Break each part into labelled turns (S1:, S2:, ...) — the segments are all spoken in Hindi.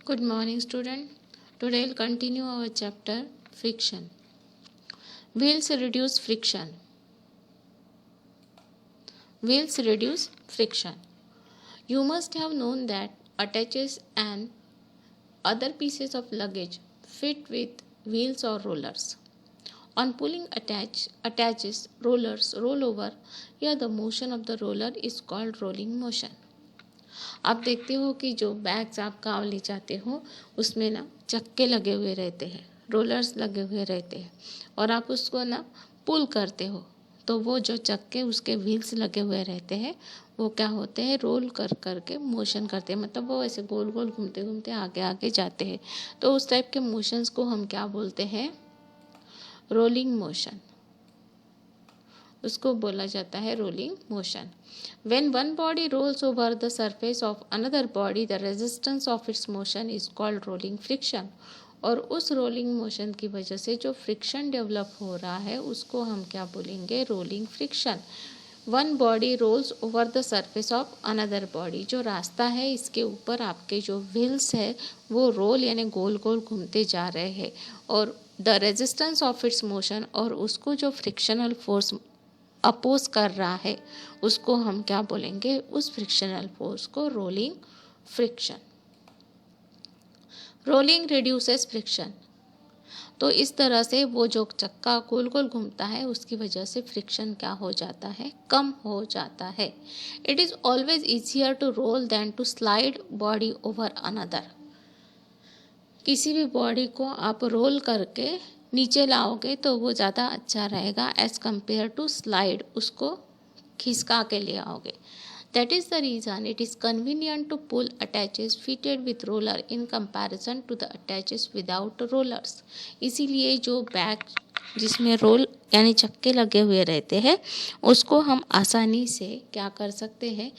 S1: Good morning, student. Today we'll continue our chapter friction. Wheels reduce friction. Wheels reduce friction. You must have known that attaches and other pieces of luggage fit with wheels or rollers. On pulling attaches, rollers roll over. Here the motion of the roller is called rolling motion. आप देखते हो कि जो बैग्स आप गाँव ले जाते हो उसमें ना चक्के लगे हुए रहते हैं, रोलर्स लगे हुए रहते हैं और आप उसको ना पुल करते हो तो वो जो चक्के उसके व्हील्स लगे हुए रहते हैं वो क्या होते हैं, रोल कर कर के मोशन करते हैं, मतलब वो ऐसे गोल गोल घूमते घूमते आगे आगे जाते हैं। तो उस टाइप के मोशंस को हम क्या बोलते हैं, रोलिंग मोशन। उसको बोला जाता है rolling motion. When one body rolls over the surface of another body, the resistance of its motion is called rolling friction. और उस रोलिंग मोशन की वजह से जो फ्रिक्शन डेवलप हो रहा है उसको हम क्या बोलेंगे, rolling friction. One body rolls over the surface of another body, जो रास्ता है इसके ऊपर आपके जो व्हील्स है वो रोल यानी गोल गोल घूमते जा रहे हैं और the resistance of its motion, और उसको जो फ्रिक्शनल फोर्स अपोज कर रहा है उसको हम क्या बोलेंगे, उस फ्रिक्शनल फोर्स को rolling friction. Rolling reduces friction. तो इस तरह से वो जो चक्का गोल गोल घूमता है उसकी वजह से फ्रिक्शन क्या हो जाता है, कम हो जाता है। It is always easier to roll than to slide body over another. किसी भी बॉडी को आप रोल करके नीचे लाओगे तो वो ज़्यादा अच्छा रहेगा एज़ कम्पेयर टू स्लाइड, उसको खिसका के ले आओगे। That is the reason it is convenient to pull attaches fitted with roller in comparison to the attaches without rollers. इसीलिए जो बैग जिसमें रोल यानी चक्के लगे हुए रहते हैं उसको हम आसानी से क्या कर सकते हैं,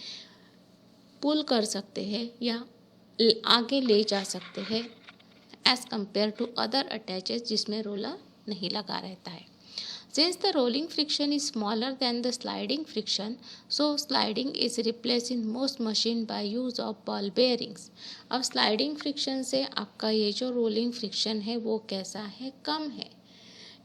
S1: पुल कर सकते हैं या आगे ले जा सकते हैं as compare to other attaches जिसमें रोलर नहीं लगा रहता है। Since the rolling friction is smaller than the sliding friction, so sliding is replaced in most machine by use of ball bearings. अब sliding friction से आपका ये जो rolling friction है वो कैसा है, कम है।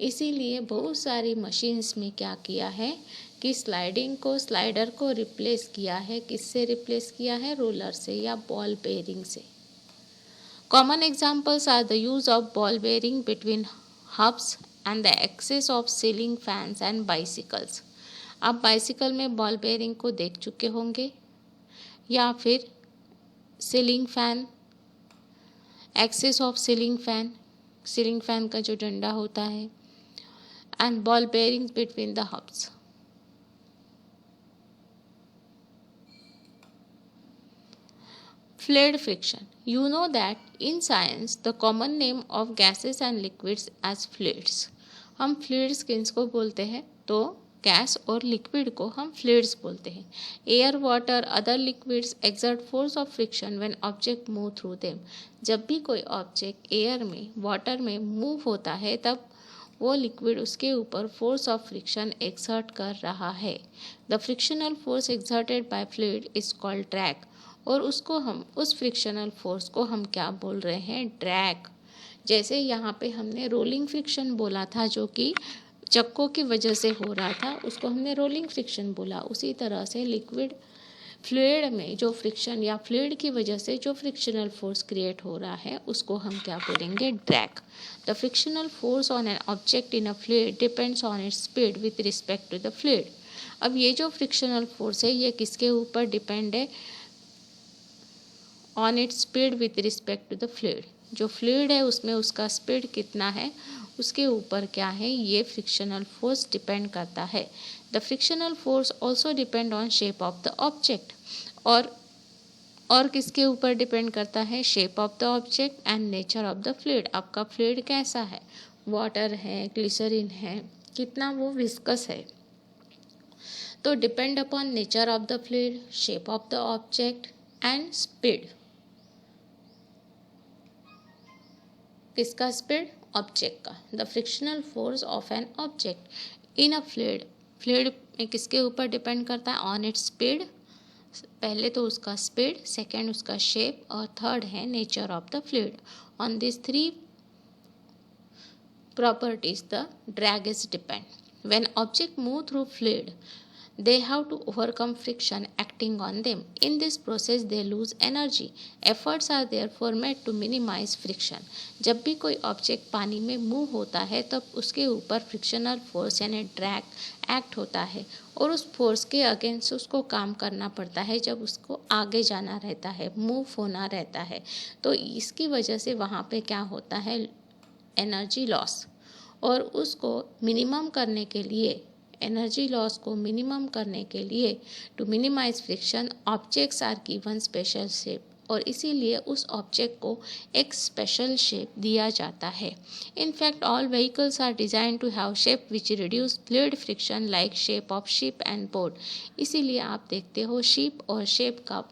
S1: इसीलिए बहुत सारी मशीन्स में क्या किया है कि स्लाइडर को रिप्लेस किया है। किससे रिप्लेस किया है, रोलर से या बॉल बेयरिंग से। Common examples are the use of ball bearing between hubs and the axis of ceiling fans and bicycles. आप बाइसिकल में बॉल बेयरिंग को देख चुके होंगे, या फिर ceiling fan, axis of ceiling fan का जो डंडा होता है, and ball bearing between the hubs. Fluid friction. You know that in science the common name of gases and liquids as fluids. हम fluids किसको बोलते हैं, तो गैस और लिक्विड को हम fluids बोलते हैं। Air, water, other liquids exert force of friction when object move through them. जब भी कोई ऑब्जेक्ट एयर में, वाटर में मूव होता है तब वो लिक्विड उसके ऊपर फोर्स ऑफ फ्रिक्शन एक्सर्ट कर रहा है। The frictional force exerted by fluid is called drag, और उसको हम उस फ्रिक्शनल फोर्स को हम क्या बोल रहे हैं, ड्रैग। जैसे यहाँ पे हमने रोलिंग फ्रिक्शन बोला था जो कि चक्कों की वजह से हो रहा था, उसको हमने रोलिंग फ्रिक्शन बोला। उसी तरह से फ्लूइड में जो फ्रिक्शन या फ्लूइड की वजह से जो फ्रिक्शनल फोर्स क्रिएट हो रहा है उसको हम क्या बोलेंगे, drag. The frictional force on an object in a fluid depends on its speed with respect to the fluid. अब ये जो फ्रिक्शनल फोर्स है ये किसके ऊपर डिपेंड है, on its speed with respect to the fluid. जो फ्लूइड है उसमें उसका स्पीड कितना है उसके ऊपर क्या है, ये फ्रिक्शनल फोर्स डिपेंड करता है। The frictional force also depend on shape of the object, और किसके ऊपर डिपेंड करता है, shape of the object and nature of the fluid. आपका फ्लूइड कैसा है, वाटर है, ग्लिसरीन है, कितना वो विस्कस है। तो depend upon nature of the fluid, shape of the object and speed. किसका स्पीड, ऑब्जेक्ट का। The frictional force of N object in a fluid में किसके ऊपर डिपेंड करता है, ऑन इट्स स्पीड, पहले तो उसका स्पीड, सेकंड उसका शेप और थर्ड है nature of the fluid. On this three properties the drag is depend. When object move through fluid, they have to overcome friction acting on them. In this process they lose energy. Efforts are therefore made to minimize friction. जब भी कोई ऑब्जेक्ट पानी में मूव होता है तब उसके ऊपर फ्रिक्शनल फोर्स यानी ड्रैग एक्ट होता है और उस फोर्स के अगेंस्ट उसको काम करना पड़ता है जब उसको आगे जाना रहता है, मूव होना रहता है. तो इसकी वजह से वहाँ पे क्या होता है, एनर्जी लॉस. और उसको मिनिमम करने के लिए, एनर्जी लॉस को मिनिमम करने के लिए, to minimize friction objects are given special shape. और इसीलिए उस ऑब्जेक्ट को एक स्पेशल शेप दिया जाता है. In fact all vehicles are design to have shape which reduce fluid friction like shape of ship and boat. इसीलिए आप देखते हो शिप और शेप का,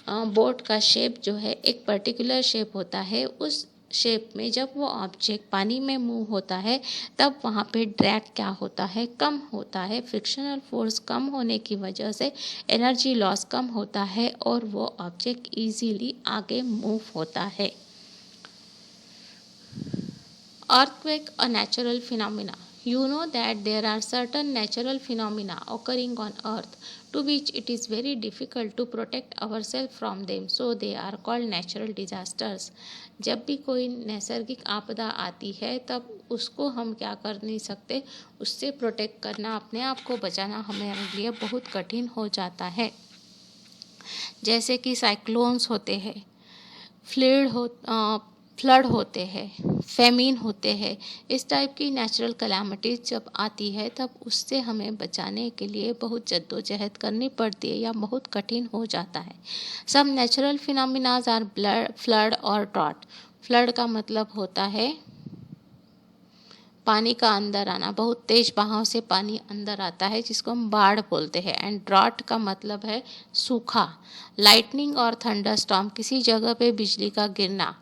S1: बोट का शेप जो है एक पर्टिकुलर शेप होता है. उस शेप में जब वो ऑब्जेक्ट पानी में मूव होता है तब वहाँ पे ड्रैग क्या होता है, कम होता है. फ्रिक्शनल फोर्स कम होने की वजह से एनर्जी लॉस कम होता है और वो ऑब्जेक्ट इजीली आगे मूव होता है. Earthquake, a natural phenomena. You know that there are certain natural phenomena occurring on earth to which it is very difficult to protect ourselves from them, so they are called natural disasters. जब भी कोई नैसर्गिक आपदा आती है तब उसको हम क्या कर नहीं सकते, उससे प्रोटेक्ट करना, अपने आप को बचाना हमारे लिए बहुत कठिन हो जाता है. जैसे कि साइक्लोन्स होते हैं, फ्लड होते हैं, फेमिन होते हैं. इस टाइप की नेचुरल कैलामिटीज जब आती है तब उससे हमें बचाने के लिए बहुत जद्दोजहद करनी पड़ती है या बहुत कठिन हो जाता है. Some natural phenomenas are flood और ड्रॉट. फ्लड का मतलब होता है पानी का अंदर आना, बहुत तेज बहाव से पानी अंदर आता है जिसको हम बाढ़ बोलते हैं. एंड ड्रॉट का मतलब है सूखा. लाइटनिंग और थंडरस्टॉर्म, किसी जगह पे बिजली का गिरना.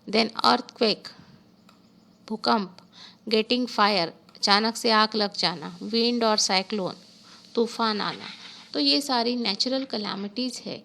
S1: देन अर्थक्वेक, भूकंप. गेटिंग फायर, अचानक से आग लग जाना. विंड और साइक्लोन, तूफान आना. तो ये सारी नेचुरल कैलामिटीज है.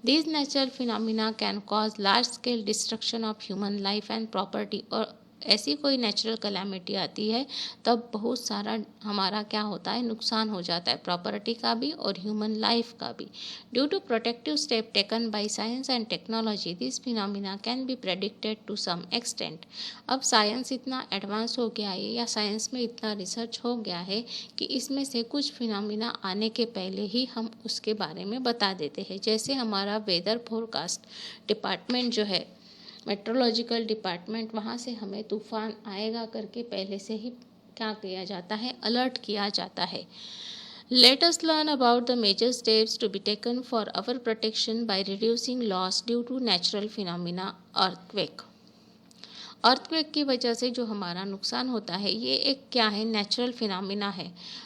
S1: These natural phenomena can cause large scale destruction of human life and property. और ऐसी कोई नेचुरल कैलामिटी आती है तब बहुत सारा हमारा क्या होता है, नुकसान हो जाता है, प्रॉपर्टी का भी और ह्यूमन लाइफ का भी. Due to protective step taken by science and technology this phenomena can be predicted to some extent. अब साइंस इतना एडवांस हो गया है या साइंस में इतना रिसर्च हो गया है कि इसमें से कुछ फिनोमिना आने के पहले ही हम उसके बारे में बता देते हैं. जैसे हमारा वेदर फोरकास्ट डिपार्टमेंट जो है, मेट्रोलॉजिकल डिपार्टमेंट, वहाँ से हमें तूफान आएगा करके पहले से ही क्या किया जाता है, अलर्ट किया जाता है. Let us learn about the major steps to be taken for our protection by reducing loss due to natural phenomena. Earthquake. Earthquake की वजह से जो हमारा नुकसान होता है ये एक क्या है, नेचुरल फिनोमिना है.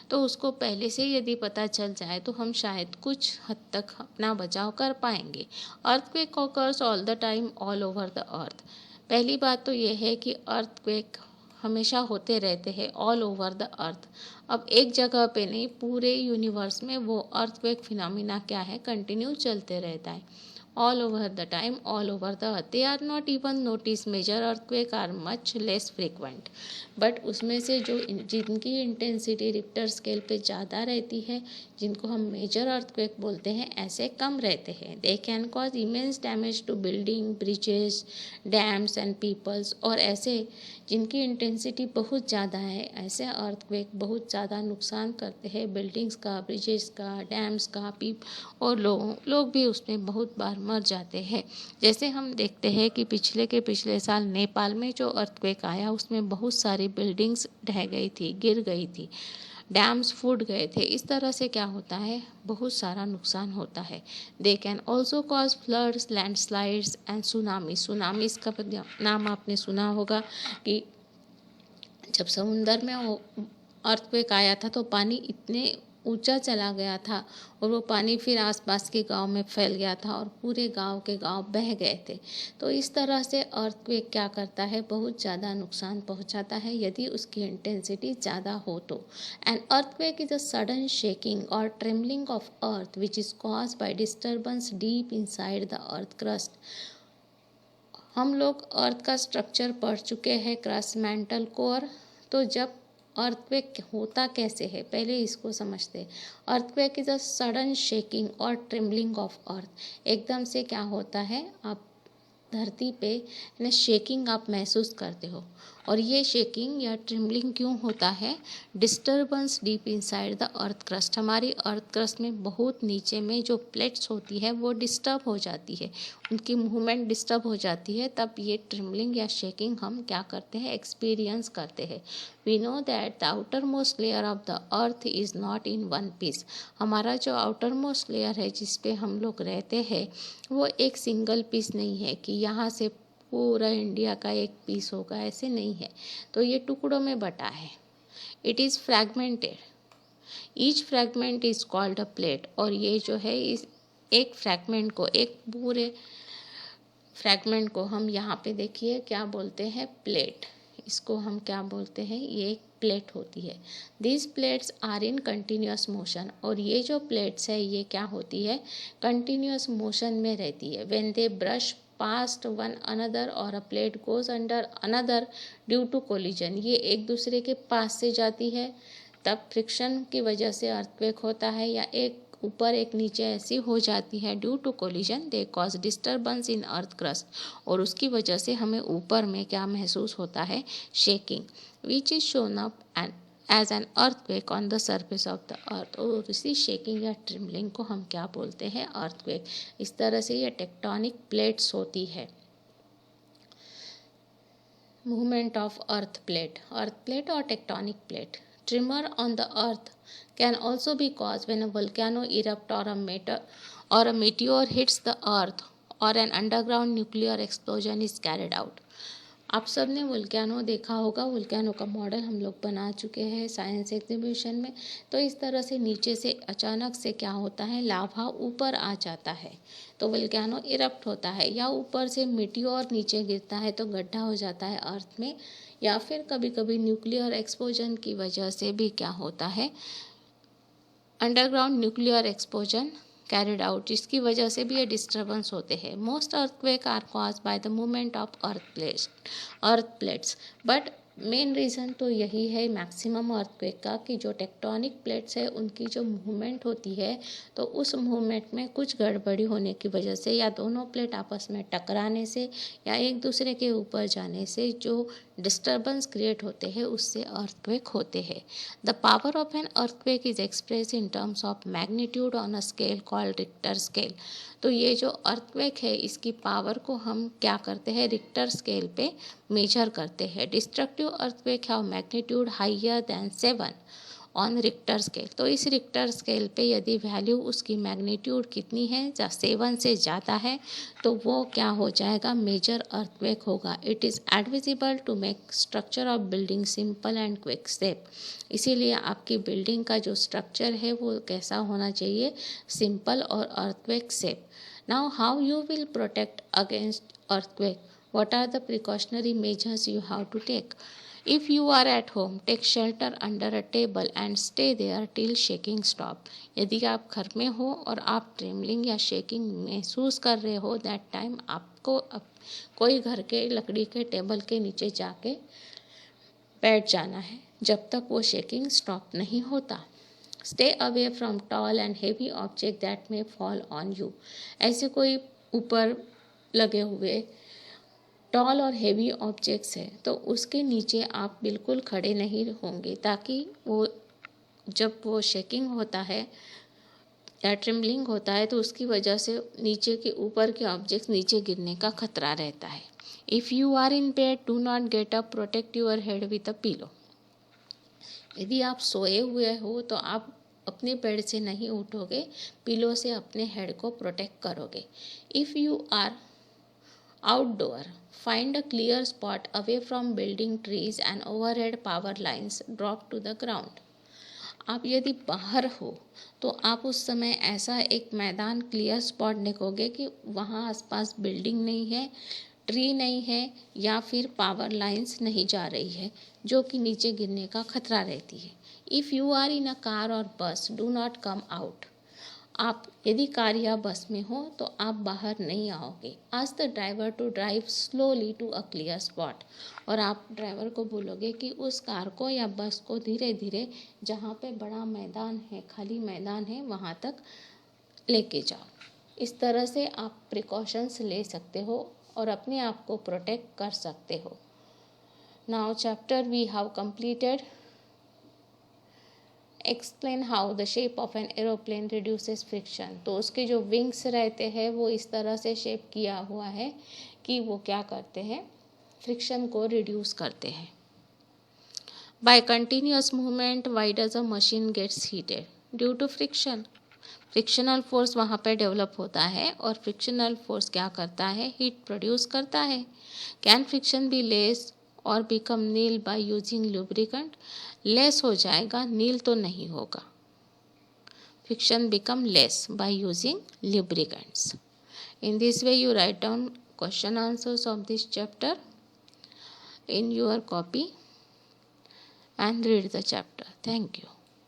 S1: तो उसको पहले से यदि पता चल जाए तो हम शायद कुछ हद तक अपना बचाव कर पाएंगे. Earthquake occurs all the time all over the earth. पहली बात तो ये है कि अर्थक्वेक हमेशा होते रहते हैं ऑल ओवर द अर्थ. अब एक जगह पे नहीं, पूरे यूनिवर्स में वो अर्थक्वेक फिनोमिना क्या है, कंटिन्यू चलते रहता है. all over the time, all over the earth. They are not even noticed. Major earthquake are much less frequent. But उसमें से जो जिनकी इंटेंसिटी रिक्टर स्केल पे ज़्यादा रहती है, जिनको हम मेजर अर्थक्वेक बोलते हैं, ऐसे कम रहते हैं. They can cause immense damage to building, bridges, dams and peoples. और ऐसे जिनकी इंटेंसिटी बहुत ज़्यादा है, ऐसे अर्थक्वेक बहुत ज़्यादा नुकसान करते हैं बिल्डिंग्स का, ब्रिजेस का, डैम्स का, और लोग भी उसमें बहुत बार मर जाते हैं. जैसे हम देखते हैं कि पिछले साल नेपाल में जो अर्थक्वेक आया उसमें बहुत सारी बिल्डिंग्स ढह गई थी, गिर गई थी, डैम्स फूट गए थे. इस तरह से क्या होता है, बहुत सारा नुकसान होता है. They can also cause floods, landslides and tsunami. Tsunamis का नाम आपने सुना होगा कि जब समुंदर में अर्थक्वेक आया था तो पानी इतने ऊंचा चला गया था और वो पानी फिर आसपास के गांव में फैल गया था और पूरे गांव के गांव बह गए थे। तो इस तरह से अर्थक्वेक क्या करता है, बहुत ज़्यादा नुकसान पहुंचाता है यदि उसकी इंटेंसिटी ज़्यादा हो तो। An earthquake is a sudden shaking or trembling of earth which is caused by disturbance deep inside the earth crust. हम लोग अर्थ का स्ट्रक्चर पढ़ चुके हैं, क्रस्ट, मैंटल, कोर। तो जब अर्थक्वेक होता कैसे है, पहले इसको समझते हैं। Earthquake is a sudden shaking और ट्रिम्बलिंग ऑफ अर्थ। एकदम से क्या होता है, आप धरती पे शेकिंग आप महसूस करते हो। और ये शेकिंग या ट्रिम्बलिंग क्यों होता है, disturbance deep inside the earth crust. हमारी अर्थ क्रस्ट में बहुत नीचे में जो प्लेट्स होती है वो डिस्टर्ब हो जाती है, उनकी मूवमेंट डिस्टर्ब हो जाती है, तब ये ट्रिम्बलिंग या शेकिंग हम क्या करते हैं, एक्सपीरियंस करते हैं। We know that the outer most layer of the earth is not in one piece. हमारा जो आउटर मोस्ट लेयर है जिस पे हम लोग रहते हैं वो एक सिंगल पीस नहीं है कि यहाँ से पूरा इंडिया का एक पीस होगा, ऐसे नहीं है। तो ये टुकड़ों में बटा है। It is fragmented. Each fragment is called a plate. और ये जो है इस एक फ्रैगमेंट को, एक पूरे फ्रैगमेंट को हम यहाँ पे देखिए क्या बोलते हैं, प्लेट। इसको हम क्या बोलते हैं, ये एक प्लेट होती है। This plates are in continuous motion. और ये जो प्लेट्स है ये क्या होती है, कंटिन्यूस मोशन में रहती है। When they brush past one another or a plate goes under another due to collision. ये एक दूसरे के पास से जाती है तब फ्रिक्शन की वजह से अर्थक्वेक होता है, या एक ऊपर एक नीचे ऐसी हो जाती है due to collision they cause disturbance in earth crust. और उसकी वजह से हमें ऊपर में क्या महसूस होता है, shaking, which is shown up and as an earthquake on the surface of the earth. और इसी शेकिंग या ट्रिम्बलिंग को हम क्या बोलते हैं, अर्थक्वेक। इस तरह से ये टेक्टोनिक प्लेट्स होती है। मूवमेंट ऑफ अर्थ प्लेट और tectonic plate. Tremor on the earth can also be caused when a volcano erupts or a meteor hits the earth or an underground nuclear explosion is carried out. आप सब ने वोल्केनो देखा होगा। वोल्केनो का मॉडल हम लोग बना चुके हैं साइंस एग्जीबिशन में। तो इस तरह से नीचे से अचानक से क्या होता है, लावा ऊपर आ जाता है तो वोल्केनो इरप्ट होता है, या ऊपर से मिटियोर नीचे गिरता है तो गड्ढा हो जाता है अर्थ में, या फिर कभी कभी न्यूक्लियर एक्सप्लोजन की वजह से भी क्या होता है, underground nuclear explosion carried out, जिसकी वजह से भी ये डिस्टर्बेंस होते हैं। Most earthquake are caused by the movement of earth plates. But main reason तो यही है मैक्सिमम अर्थक्वेक का, कि जो टेक्टोनिक प्लेट्स है उनकी जो मूवमेंट होती है तो उस मूवमेंट में कुछ गड़बड़ी होने की वजह से, या दोनों प्लेट आपस में टकराने से, या एक दूसरे के ऊपर जाने से जो डिस्टर्बेंस क्रिएट होते हैं उससे अर्थक्वेक होते हैं। The power of N earthquake is express in terms of magnitude on a scale called Richter scale. तो ये जो अर्थक्वेक है इसकी पावर को हम क्या करते हैं, रिक्टर स्केल पे मेजर करते हैं। Destructive earthquake have magnitude higher than 7 on Richter scale. तो इस रिक्टर स्केल पे यदि वैल्यू उसकी मैग्नीट्यूड कितनी है, 7 से ज़्यादा है, तो वो क्या हो जाएगा, मेजर अर्थक्वेक होगा। It is advisable to make structure of building simple and quick step. इसीलिए आपकी बिल्डिंग का जो स्ट्रक्चर है वो कैसा होना चाहिए, सिंपल और earthquake safe. Now how you will protect against earthquake, what are the precautionary measures you have to take? If you are at home, take shelter under a table and stay there till shaking stop. यदि आप घर में हो और आप ट्रेमलिंग या शेकिंग महसूस कर रहे हो, दैट टाइम आपको कोई घर के लकड़ी के टेबल के नीचे जाके बैठ जाना है जब तक वो शेकिंग स्टॉप नहीं होता। Stay away from tall and heavy object that may fall on you. ऐसे कोई ऊपर लगे हुए टॉल और हेवी ऑब्जेक्ट्स है तो उसके नीचे आप बिल्कुल खड़े नहीं होंगे, ताकि वो जब वो शेकिंग होता है या ट्रिम्बलिंग होता है तो उसकी वजह से नीचे के ऊपर के ऑब्जेक्ट्स नीचे गिरने का खतरा रहता है। If you are in bed, do not get up, protect your head with a pillow. यदि आप सोए हुए हो तो आप अपने बेड से नहीं उठोगे, पिलो से अपने हेड को प्रोटेक्ट करोगे। If you are outdoor, find a clear spot away from building, trees and overhead power lines, drop to the ground. आप यदि बाहर हो तो आप उस समय ऐसा एक मैदान क्लियर स्पॉट देखोगे कि वहाँ आसपास बिल्डिंग नहीं है, ट्री नहीं है या फिर पावर लाइंस नहीं जा रही है जो कि नीचे गिरने का खतरा रहती है। If you are in a car और bus, do not come out. आप यदि कार या बस में हो तो आप बाहर नहीं आओगे। Ask the driver to drive slowly to a clear spot. और आप ड्राइवर को बोलोगे कि उस कार को या बस को धीरे धीरे जहाँ पे बड़ा मैदान है, खाली मैदान है, वहाँ तक लेके जाओ। इस तरह से आप प्रिकॉशंस ले सकते हो और अपने आप को प्रोटेक्ट कर सकते हो। Now chapter we have completed. Explain how the shape of an aeroplane reduces friction. तो उसके जो विंग्स रहते हैं वो इस तरह से शेप किया हुआ है कि वो क्या करते हैं, फ्रिक्शन को रिड्यूस करते हैं। By continuous movement why does a machine gets heated? Due to friction. Frictional force वहाँ पे डेवलप होता है और फ्रिक्शनल फोर्स क्या करता है, हीट प्रोड्यूस करता है। कैन फ्रिक्शन बी लेस और become nil by using lubricant? Less हो जाएगा, नील तो नहीं होगा। Friction become less by using lubricants. In this way you write down question answers of this chapter in your copy and read the chapter. Thank you.